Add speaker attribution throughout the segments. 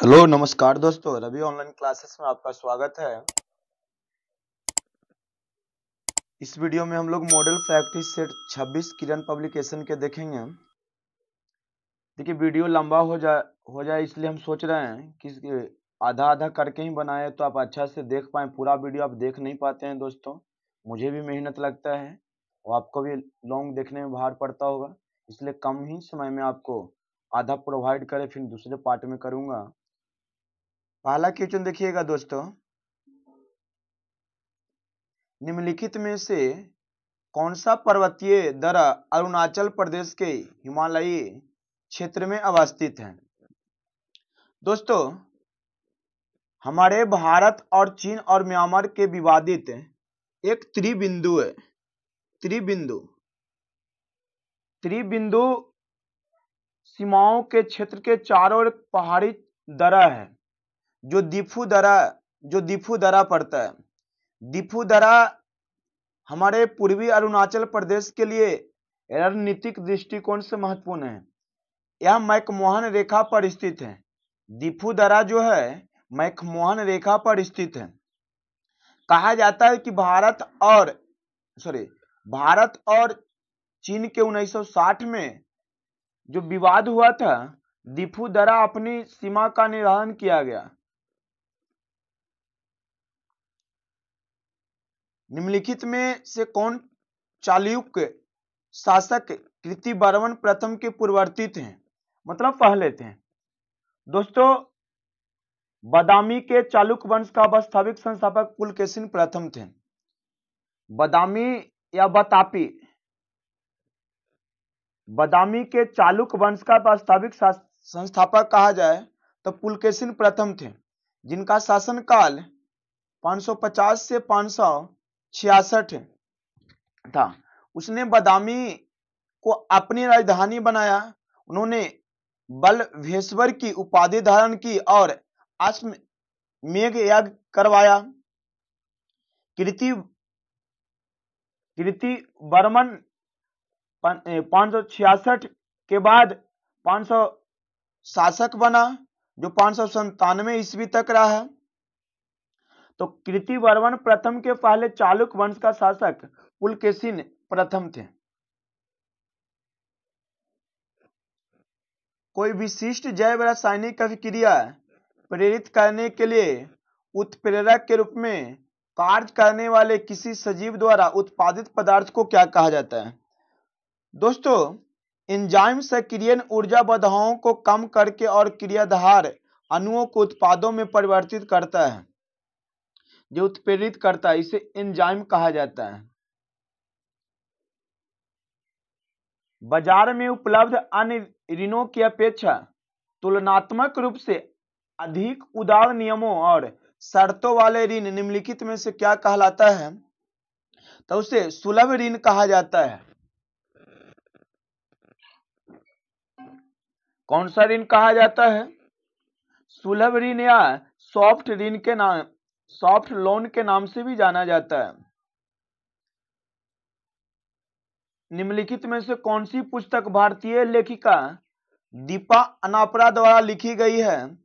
Speaker 1: Hello नमस्कार दोस्तों, Ravi online classes में आपका स्वागत है। इस वीडियो में हम लोग मॉडल फैक्ट्री सेट 26 किरण पब्लिकेशन के देखेंगे। देखिए वीडियो लंबा हो जाए इसलिए हम सोच रहे हैं कि आधा आधा करके ही बनाए तो आप अच्छा से देख पाएँ। पूरा वीडियो आप देख नहीं पाते हैं दोस्तों, मुझे भी मेहनत लगता है और आपको भी लॉन्ग देखने में भार पड़ता होगा, इसलिए कम ही समय में आपको आधा प्रोवाइड करे फिर दूसरे पार्ट में करूँगा। पहला क्वेश्चन देखिएगा दोस्तों, निम्नलिखित में से कौन सा पर्वतीय दर्रा अरुणाचल प्रदेश के हिमालयी क्षेत्र में अवस्थित है। दोस्तों हमारे भारत और चीन और म्यांमार के विवादित एक त्रिबिंदु है। त्रिबिंदु सीमाओं के क्षेत्र के चारों ओर पहाड़ी दर्रा है जो दिफू दर्रा पड़ता है। दिफू दर्रा हमारे पूर्वी अरुणाचल प्रदेश के लिए रणनीतिक दृष्टिकोण से महत्वपूर्ण है। यह मैकमोहन रेखा पर स्थित है। दिफू दर्रा जो है मैकमोहन रेखा पर स्थित है। कहा जाता है कि भारत और चीन के 1960 में जो विवाद हुआ था, दिफू दर्रा अपनी सीमा का निर्धारण किया गया। निम्नलिखित में से कौन चालुक्य शासक कृतिवर्मन प्रथम के पूर्ववर्ती थे, मतलब पहले थे। दोस्तों बादामी के चालुक्य वंश का वास्तविक संस्थापक पुलकेशिन प्रथम थे। बादामी के चालुक्य वंश का वास्तविक संस्थापक कहा जाए तो पुलकेशिन प्रथम थे, जिनका शासनकाल 550 से 566 था। उसने बादामी को अपनी राजधानी बनाया। उन्होंने बलभेश्वर की उपाधि धारण की और अश्वमेध यज्ञ करवाया। कृतिवर्मन 566 के बाद 500 शासक बना जो 597 ईस्वी तक रहा। तो कृतिवर्मन प्रथम के पहले चालुक्य वंश का शासक पुलकेशिन प्रथम थे। कोई विशिष्ट जैव रासायनिक अभिक्रिया प्रेरित करने के लिए उत्प्रेरक के रूप में कार्य करने वाले किसी सजीव द्वारा उत्पादित पदार्थ को क्या कहा जाता है। दोस्तों एंजाइम सक्रियण ऊर्जा बाधाओं को कम करके और क्रियाधार अणुओं को उत्पादों में परिवर्तित करता है, जो उत्प्रेरित करता है, इसे एंजाइम कहा जाता है। बाजार में उपलब्ध अन्य ऋणों की अपेक्षा तुलनात्मक रूप से अधिक उदार नियमों और शर्तों वाले ऋण निम्नलिखित में से क्या कहलाता है, तो उसे सुलभ ऋण कहा जाता है। कौन सा ऋण कहा जाता है? सुलभ ऋण या सॉफ्ट लोन के नाम से भी जाना जाता है। निम्नलिखित में से कौन सी पुस्तक भारतीय लेखिका दीपा अनापरा द्वारा लिखी गई है,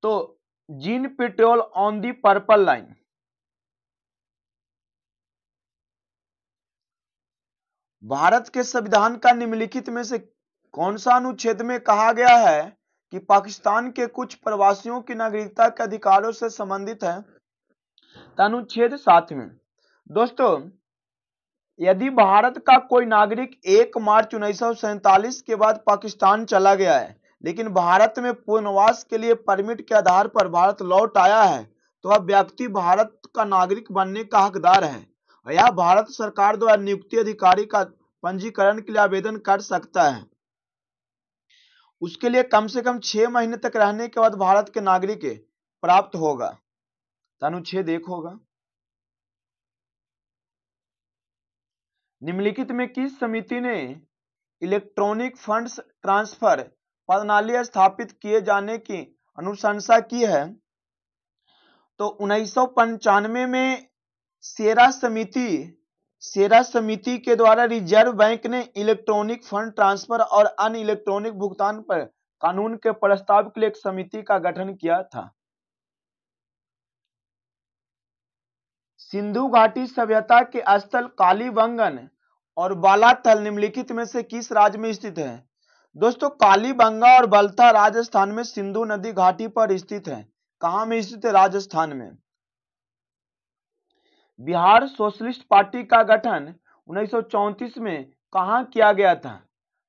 Speaker 1: तो gene petrol on the purple line. Bharat के संविधान का निम्नलिखित में से कौन सा अनुच्छेद में कहा गया है कि पाकिस्तान के कुछ प्रवासियों की नागरिकता के अधिकारों से संबंधित है? अनुच्छेद 7 दोस्तों यदि भारत का कोई नागरिक 1 मार्च 1947 के बाद पाकिस्तान चला गया है लेकिन भारत में पुनर्वास के लिए परमिट के आधार पर भारत लौट आया है, तो वह व्यक्ति भारत का नागरिक बनने का हकदार है और यह भारत सरकार द्वारा नियुक्त अधिकारी का पंजीकरण के लिए आवेदन कर सकता है। उसके लिए कम से कम 6 महीने तक रहने के बाद भारत के नागरिक प्राप्त होगा। अनुच्छेद 1 होगा। निम्नलिखित में किस समिति ने इलेक्ट्रॉनिक फंड्स ट्रांसफर प्रणाली स्थापित किए जाने की अनुशंसा की है? तो 1995 में सेरा समिति के द्वारा रिजर्व बैंक ने इलेक्ट्रॉनिक फंड ट्रांसफर और अन्य इलेक्ट्रॉनिक भुगतान पर कानून के प्रस्ताव के लिए एक समिति का गठन किया था। सिंधु घाटी सभ्यता के स्थल कालीबंगन और बालाथल निम्नलिखित में से किस राज्य में स्थित है? दोस्तों, कालीबंगा और बलथा राजस्थान में सिंधु नदी घाटी पर स्थित है। कहां में स्थित है? राजस्थान में। बिहार सोशलिस्ट पार्टी का गठन 1934 में कहां किया गया था?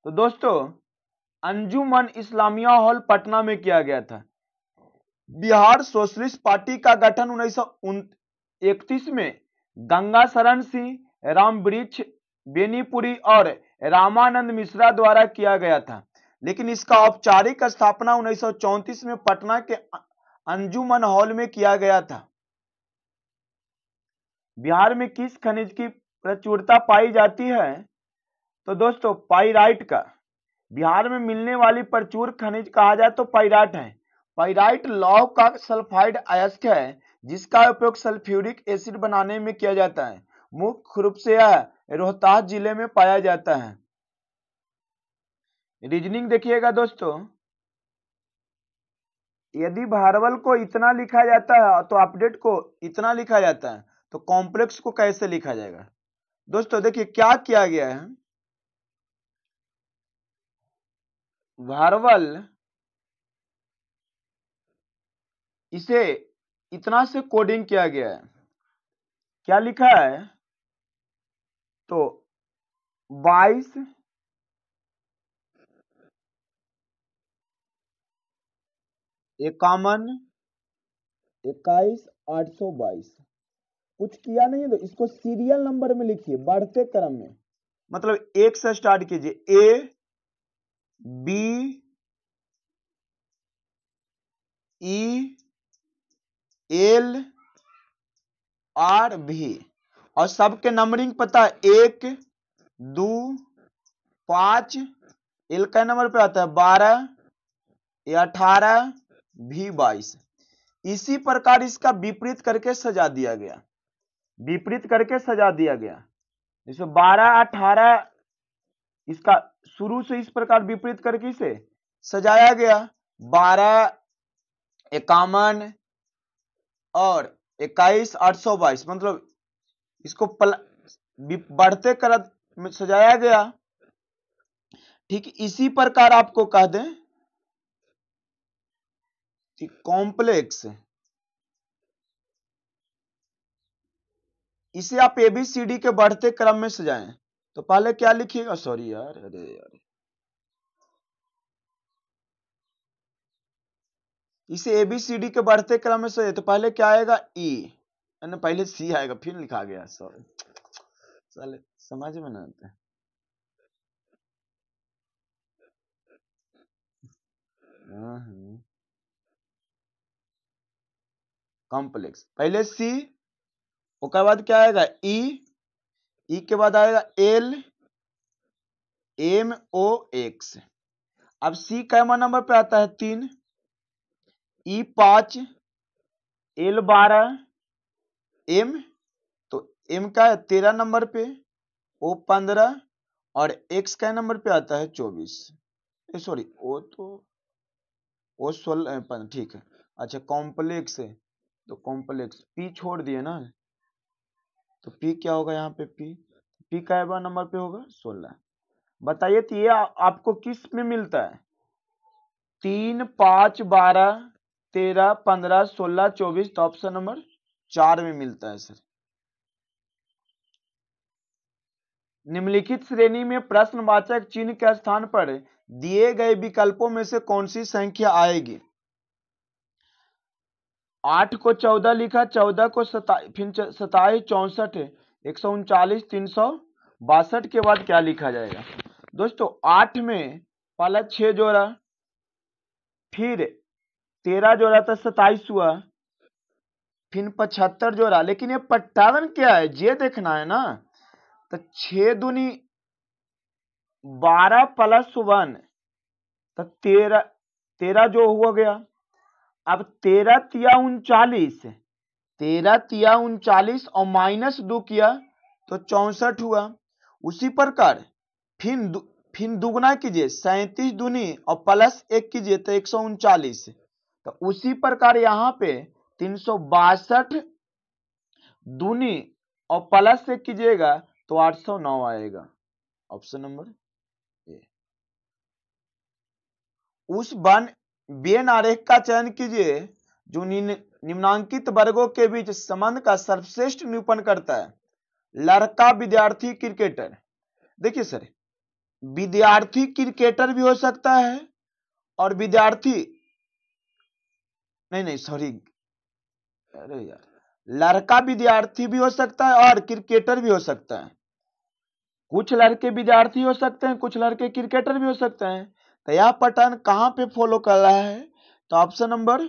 Speaker 1: तो दोस्तों, अंजुमन इस्लामिया हॉल पटना में किया गया था। बिहार सोशलिस्ट पार्टी का गठन 1931 में गंगा शरण सिंह, रामवृक्ष बेनीपुरी और रामानंद मिश्रा द्वारा किया गया था, लेकिन इसका औपचारिक स्थापना 1934 में पटना के अंजुमन हॉल में किया गया था। बिहार में किस खनिज की प्रचुरता पाई जाती है? तो दोस्तों, पाइराइट का। बिहार में मिलने वाली प्रचुर खनिज कहा जाए तो पाइराइट है। पाइराइट लौह का सल्फाइड अयस्क है जिसका उपयोग सल्फ्यूरिक एसिड बनाने में किया जाता है। मुख्य रूप से यह रोहतास जिले में पाया जाता है। रीजनिंग देखिएगा दोस्तों, यदि भारवल को इतना लिखा जाता है तो अपडेट को इतना लिखा जाता है, तो कॉम्प्लेक्स को कैसे लिखा जाएगा? दोस्तों देखिए क्या किया गया है, भारवल इसे इतना से कोडिंग किया गया है। क्या लिखा है? तो 22 51 21 822 कुछ किया नहीं है, तो इसको सीरियल नंबर में लिखिए, बढ़ते क्रम में, मतलब एक से स्टार्ट कीजिए। A B E L R भी, और सबके नंबरिंग पता है, 1 2 5, एल का नंबर पे आता है 12, ए 18, भी 22। इसी प्रकार इसका विपरीत करके सजा दिया गया, विपरीत करके सजा दिया गया। जैसे 12 18 इसका शुरू से इस प्रकार विपरीत करके इसे सजाया गया। 12 51 और 21 822, मतलब इसको बढ़ते क्रम में सजाया गया। ठीक इसी प्रकार आपको कह दें कि कॉम्प्लेक्स, इसे आप एबीसीडी के बढ़ते क्रम में सजाएं, तो पहले क्या लिखिएगा? सॉरी यार, अरे यार, इसे एबीसीडी के बढ़ते क्रम में सजाए तो पहले क्या आएगा? ई, पहले सी आएगा फिर लिखा गया। सॉरी, चले समझ में ना आता। कॉम्प्लेक्स पहले सी, उसके बाद क्या आएगा? ई के बाद आएगा एल एम ओ एक्स। अब सी कैमा नंबर पे आता है? 3, ई 5, एल 12, एम, तो एम का है 13 नंबर पे, ओ 15 और एक्स का नंबर पे आता है 24। सॉरी, ओ तो ओ 16, ठीक है। अच्छा कॉम्प्लेक्स है, तो कॉम्प्लेक्स पी छोड़ दिए ना, तो पी क्या होगा यहाँ पे? पी का नंबर पे होगा 16। बताइए तो ये आपको किस में मिलता है? 3 5 12 13 15 16 24, तो ऑप्शन नंबर 4 में मिलता है सर। निम्नलिखित श्रेणी में प्रश्नवाचक चिन्ह के स्थान पर दिए गए विकल्पों में से कौन सी संख्या आएगी? 8 को 14 लिखा, 14 को 27, फिर 27 64 139 362 के बाद क्या लिखा जाएगा? दोस्तों 8 में पहला 6 जोड़ा, फिर 13 जोड़ा तो 27 हुआ, फिर 75 जोड़ा, लेकिन ये पैटर्न क्या है ये देखना है ना। तो 6 दूनी 12 प्लस 1 तो 13 जो हो गया। अब 13 तिया 39, 13 तिया 39 और -2 किया तो 64 हुआ। उसी प्रकार फिर दुगना कीजिए 37 दूनी और प्लस 1 कीजिए तो 139। तो उसी प्रकार यहाँ पे 362 दूनी और प्लस 1 कीजिएगा तो 809 आएगा। Option number A. उस वेन आरेख का चयन कीजिए जो निम्नांकित वर्गों के बीच संबंध का सर्वश्रेष्ठ निरूपण करता है। लड़का विद्यार्थी क्रिकेटर। देखिए सर, विद्यार्थी क्रिकेटर भी हो सकता है और विद्यार्थी नहीं सॉरी, अरे यार, लड़का विद्यार्थी भी हो सकता है और क्रिकेटर भी हो सकता है। कुछ लड़के विद्यार्थी हो सकते हैं, कुछ लड़के क्रिकेटर भी हो सकते हैं। तो यह पैटर्न कहां पे फॉलो कर रहा है? तो ऑप्शन नंबर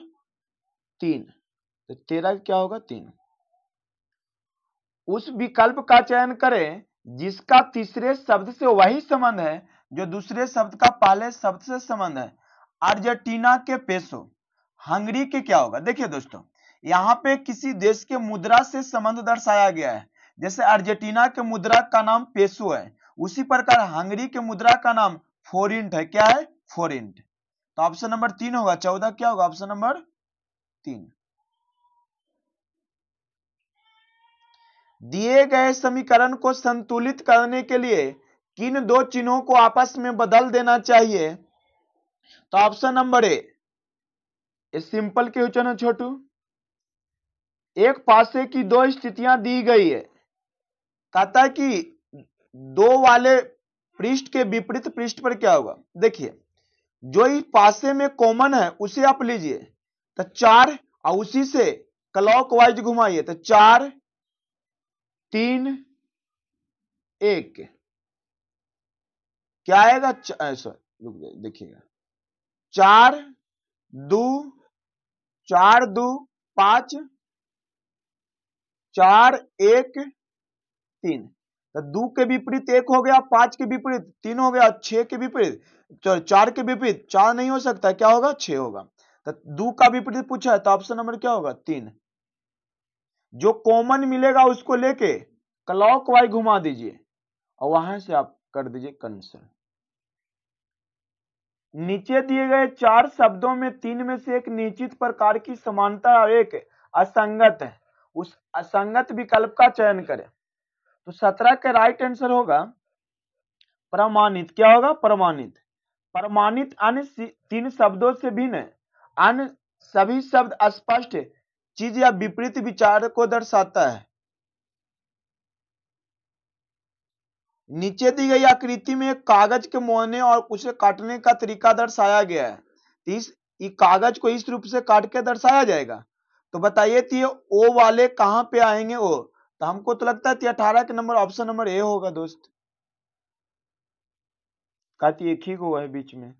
Speaker 1: 3। तो 13 क्या होगा? 3। उस विकल्प का चयन करें जिसका तीसरे शब्द से वही संबंध है जो दूसरे शब्द का पहले शब्द से संबंध है। अर्जेंटीना के पेसो, हंगरी के क्या होगा? देखिए दोस्तों, यहाँ पे किसी देश के मुद्रा से संबंध दर्शाया गया है। जैसे अर्जेंटीना के मुद्रा का नाम पेसो है, उसी प्रकार हंगरी के मुद्रा का नाम फोरिंट है। क्या है? फोरिंट। तो ऑप्शन नंबर 3 होगा। 14 क्या होगा? Option number 3। दिए गए समीकरण को संतुलित करने के लिए किन दो चिन्हों को आपस में बदल देना चाहिए? तो option number A. Simple question है छोटू। एक पासे की दो स्थितियां दी गई है, कहता है कि 2 वाले पृष्ठ के विपरीत पृष्ठ पर क्या होगा? देखिए, जो इस पासे में कॉमन है उसे आप लीजिए तो 4 और उसी से क्लॉकवाइज घुमाइए तो 4 3 1 क्या आएगा? देखिएगा 4 2 4 2 5 4 1 3। तो 2 के विपरीत 1 हो गया, 5 के विपरीत 3 हो गया, 6 के विपरीत 4 के विपरीत 4 नहीं हो सकता, क्या होगा? 6 होगा। तो 2 का विपरीत पूछा है तो ऑप्शन नंबर क्या होगा? 3। जो कॉमन मिलेगा उसको लेके क्लॉकवाइज घुमा दीजिए और वहां से आप कर दीजिए कैंसिल। नीचे दिए गए 4 शब्दों में 3 में से एक निश्चित प्रकार की समानता और एक असंगत है। उस असंगत विकल्प का चयन करें। तो 17 का राइट आंसर होगा प्रमाणित। क्या होगा? प्रमाणित। प्रमाणित अन्य 3 शब्दों से भिन्न अन्य सभी शब्द स्पष्ट चीज या विपरीत विचार को दर्शाता है। नीचे दी गई आकृति में कागज के मोड़ने और उसे काटने का तरीका दर्शाया गया है। इस कागज को इस रूप से काट के दर्शाया जाएगा। तो बताइए तो ये ओ वाले कहां पे आएंगे? ओ तो हमको तो लगता है 18 के नंबर ऑप्शन नंबर ए होगा दोस्त। काटी एक ही को है बीच में।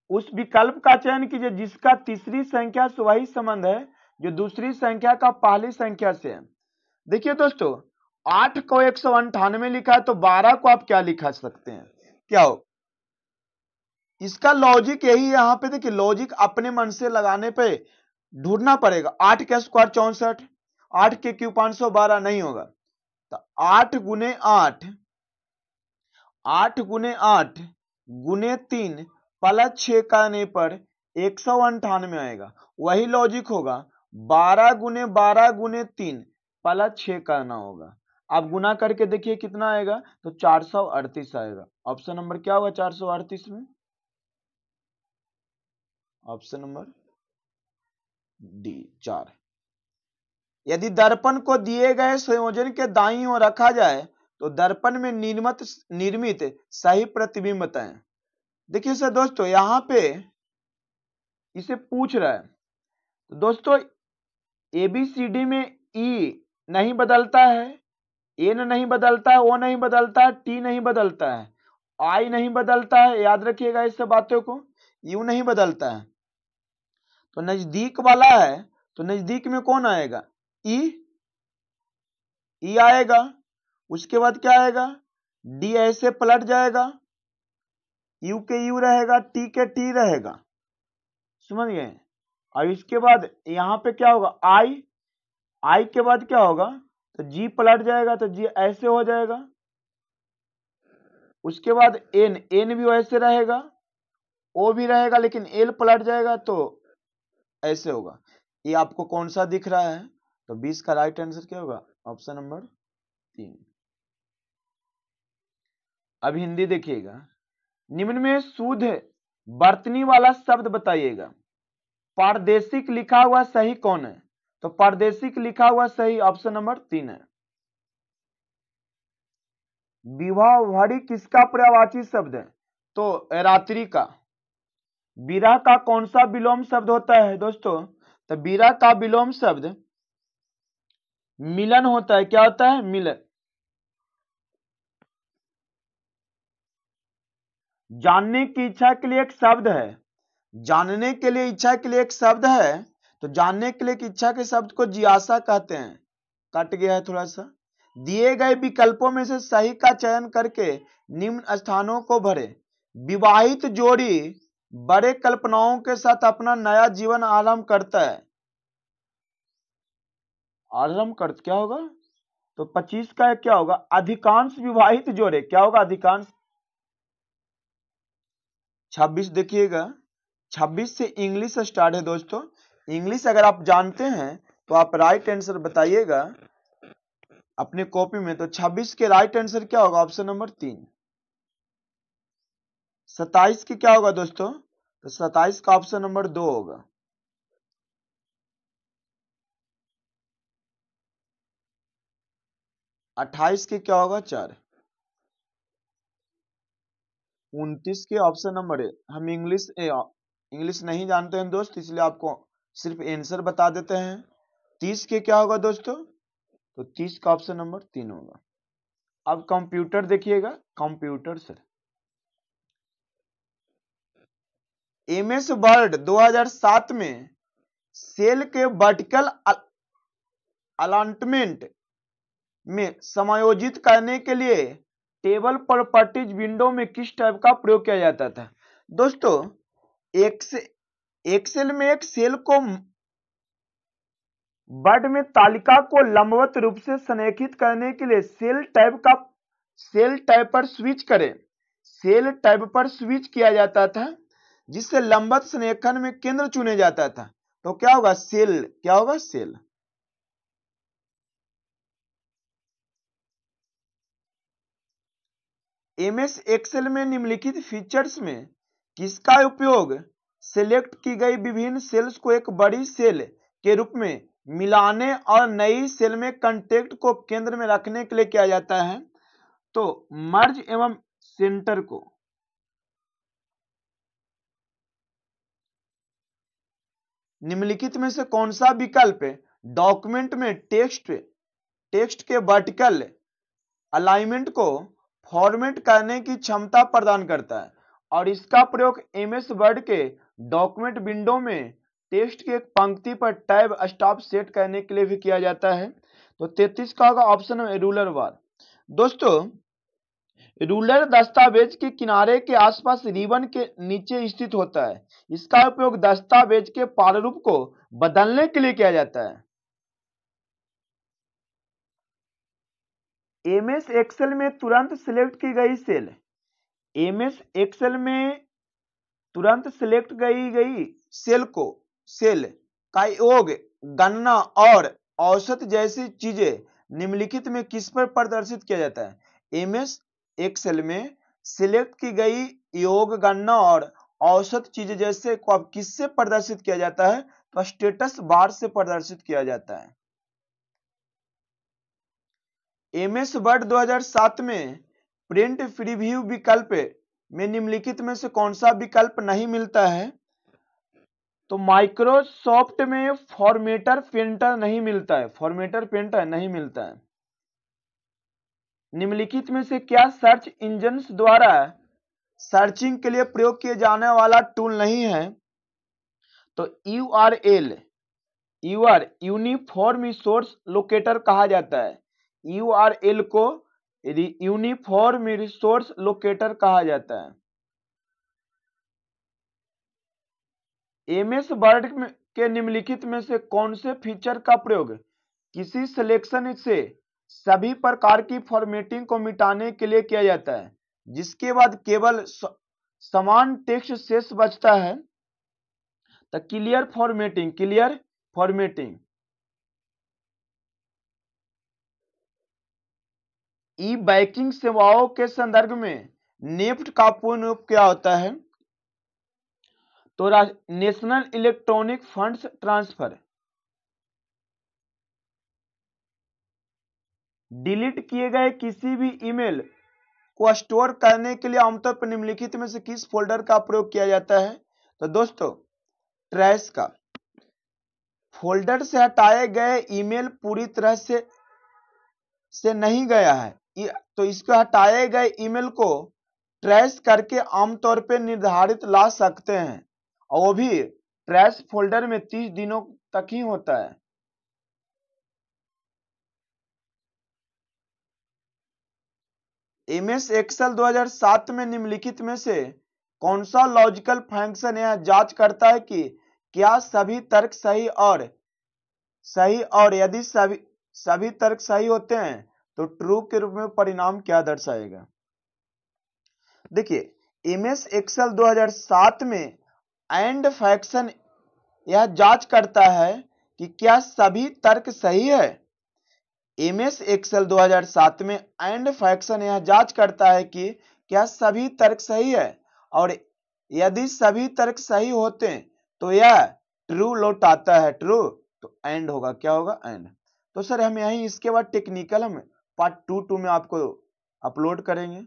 Speaker 1: उस विकल्प का चयन कीजिए जिसका तीसरी संख्या से वही संबंध है जो दूसरी संख्या का पहली संख्या से है। देखिए दोस्तों, 8 को 198 लिखा है तो 12 को आप क्या लिखा सकते हैं? क्या हो? इसका लॉजिक यही है। यहाँ पे देखिए, लॉजिक अपने मन से लगाने पे ढूंढना पड़ेगा। 8 का स्क्वायर 64, 8 के क्यूब 512 नहीं होगा। तो 8 गुने 8 गुने 3 प्लस 6 करने पर 198 आएगा। वही लॉजिक होगा 12 गुने 3 प्लस 6 करना होगा। आप गुना करके देखिए कितना आएगा तो 438 आएगा। ऑप्शन नंबर क्या होगा 438 में? Option number D 4। यदि दर्पण को दिए गए संयोजन के दाईं ओर रखा जाए तो दर्पण में निर्मित सही प्रतिबिंब बताएं। देखिए सर दोस्तों, यहां पे इसे पूछ रहा है। तो दोस्तों, ABCD में E नहीं बदलता है, N नहीं बदलता है, O नहीं बदलता है, T नहीं बदलता है, I नहीं बदलता है। याद रखिएगा इस सब बातों को। U नहीं बदलता है। तो नजदीक वाला है तो नजदीक में कौन आएगा? E आएगा। उसके बाद क्या आएगा? D ऐसे पलट जाएगा, U के U रहेगा, T के T रहेगा। समझ गए? और इसके बाद यहां पे क्या होगा? I के बाद क्या होगा? तो G पलट जाएगा तो G ऐसे हो जाएगा। उसके बाद एन, एन भी वैसे रहेगा, ओ भी रहेगा, लेकिन एल पलट जाएगा तो ऐसे होगा। ये आपको कौन सा दिख रहा है? तो 20 का राइट आंसर क्या होगा? Option number 3। अब हिंदी देखिएगा। निम्न में शुद्ध वर्तनी वाला शब्द बताइएगा। पारदेशिक लिखा हुआ सही कौन है? तो पारदेशिक लिखा हुआ सही ऑप्शन नंबर 3 है। विवाह भरी किसका पर्यायवाची शब्द है? तो रात्रि का। विरह का कौन सा विलोम शब्द होता है दोस्तों? तो विरह का विलोम शब्द मिलन होता है। क्या होता है? मिलन। जानने की इच्छा के लिए एक शब्द है, जानने के लिए इच्छा के लिए एक शब्द है, तो जानने के लिए एक इच्छा के शब्द को जिज्ञासा कहते हैं। कट गया है थोड़ा सा। दिए गए विकल्पों में से सही का चयन करके निम्न स्थानों को भरे। विवाहित जोड़ी बड़े कल्पनाओं के साथ अपना नया जीवन आरंभ करता है। आरंभ कर क्या होगा? तो 25 का क्या होगा? अधिकांश विवाहित जोड़े। क्या होगा? अधिकांश। 26 देखिएगा। 26 से इंग्लिश स्टार्ट है दोस्तों। इंग्लिश अगर आप जानते हैं तो आप राइट आंसर बताइएगा अपने कॉपी में। तो 26 के राइट आंसर क्या होगा? Option number 3। 27 की क्या होगा दोस्तों? तो 27 का ऑप्शन नंबर 2 होगा। 28 की क्या होगा? 4। 29 के ऑप्शन नंबर हम इंग्लिश नहीं जानते हैं दोस्त, इसलिए आपको सिर्फ आंसर बता देते हैं। 30 के क्या होगा दोस्तों? तो 30 का ऑप्शन नंबर 3 होगा। अब कंप्यूटर देखिएगा। कंप्यूटर सर, एमएस वर्ड 2007 में सेल के वर्टिकल अलाइनमेंट में समायोजित करने के लिए टेबल प्रॉपर्टीज विंडो में किस टाइप का प्रयोग किया जाता था? दोस्तों एक्सेल में एक सेल को वर्ड में तालिका को लंबवत रूप से संरेखित करने के लिए सेल टाइप पर स्विच करें। सेल टाइप पर स्विच किया जाता था जिससे लंबवत संरेखन में केंद्र चुने जाता था। तो क्या होगा? सेल। क्या होगा? सेल। एमएस एक्सेल में निम्नलिखित फीचर्स में किसका उपयोग सिलेक्ट की गई विभिन्न सेल्स को एक बड़ी सेल के रूप में मिलाने और नई सेल में कंटेंट को केंद्र में रखने के लिए किया जाता है? तो मर्ज एवं सेंटर को। निम्नलिखित में से कौन सा विकल्प डॉक्यूमेंट में टेक्स्ट के वर्टिकल अलाइनमेंट को फॉर्मेट करने की क्षमता प्रदान करता है? और इसका प्रयोग एमएस वर्ड के डॉक्यूमेंट विंडो में टेक्स्ट की एक पंक्ति पर टैब स्टॉप सेट करने के लिए भी किया जाता है। तो 33 का होगा ऑप्शन है रूलर बार। दोस्तों रूलर दस्तावेज के किनारे के आसपास रिबन के नीचे स्थित होता है। इसका उपयोग दस्तावेज के प्रारूप को बदलने के लिए किया जाता है। एमएस एक्सेल में तुरंत सिलेक्ट की गई सेल। एमएस एक्सेल में तुरंत सिलेक्ट गई सेल का योग, गणना और औसत जैसी चीजें निम्नलिखित में किस पर प्रदर्शित किया जाता है? एमएस एक्सेल में सिलेक्ट की गई योग, गणना और औसत चीजें जैसे को अब किससे प्रदर्शित किया जाता है? तो स्टेटस बार से प्रदर्शित किया जाता है। एमएस वर्ड 2007 में प्रिंट प्रीव्यू विकल्प में निम्नलिखित में से कौन सा विकल्प नहीं मिलता है? तो माइक्रोसॉफ्ट में फॉर्मेटर पेंटर नहीं मिलता है। फॉर्मेटर पेंटर नहीं मिलता है। निम्नलिखित में से क्या सर्च इंजन्स द्वारा सर्चिंग के लिए प्रयोग किए जाने वाला टूल नहीं है? तो यूआरएल यूनिफॉर्म रिसोर्स लोकेटर कहा जाता है। यूआरएल को यूनिफॉर्म रिसोर्स लोकेटर कहा जाता है। एमएस वर्ड के निम्नलिखित में से कौन से फीचर का प्रयोग किसी सिलेक्शन से सभी प्रकार की फॉर्मेटिंग को मिटाने के लिए किया जाता है? जिसके बाद केवल समान टेक्स्ट शेष बचता है, तो क्लियर फॉर्मेटिंग। ई बैंकिंग सेवाओं के संदर्भ में नेफ्ट का पूर्ण रूप क्या होता है? तो national electronic funds transfer. Delete किए गए किसी भी ईमेल को स्टोर करने के लिए आमतौर पर निम्नलिखित में से किस फोल्डर का प्रयोग किया जाता है? तो दोस्तों, ट्रैश का। फोल्डर से हटाए गए ईमेल पूरी तरह से नहीं गया है, तो इसको हटाए गए ईमेल को ट्रैश करके आमतौर पर निर्धारित ला सकते हैं, और वो भी ट्रैश फोल्डर में 30 दिनों तक ही होता है। एमएस एक्सेल 2007 में निम्नलिखित में से कौन सा लॉजिकल फंक्शन यह जांच करता है कि क्या सभी तर्क सही और यदि सभी तर्क सही होते हैं तो ट्रू के रूप में परिणाम क्या दर्शाएगा? देखिए, एमएस एक्सेल 2007 में एंड फंक्शन यह जांच करता है कि क्या सभी तर्क सही है। एमएस एक्सेल 2007 में एंड फंक्शन यह जांच करता है कि क्या सभी तर्क सही है, और यदि सभी तर्क सही होते हैं तो यह ट्रू लौटाता है, ट्रू। तो एंड होगा, क्या होगा? एंड। तो सर हम यहीं इसके बाद टेक्निकल हम पार्ट 2 में आपको अपलोड करेंगे।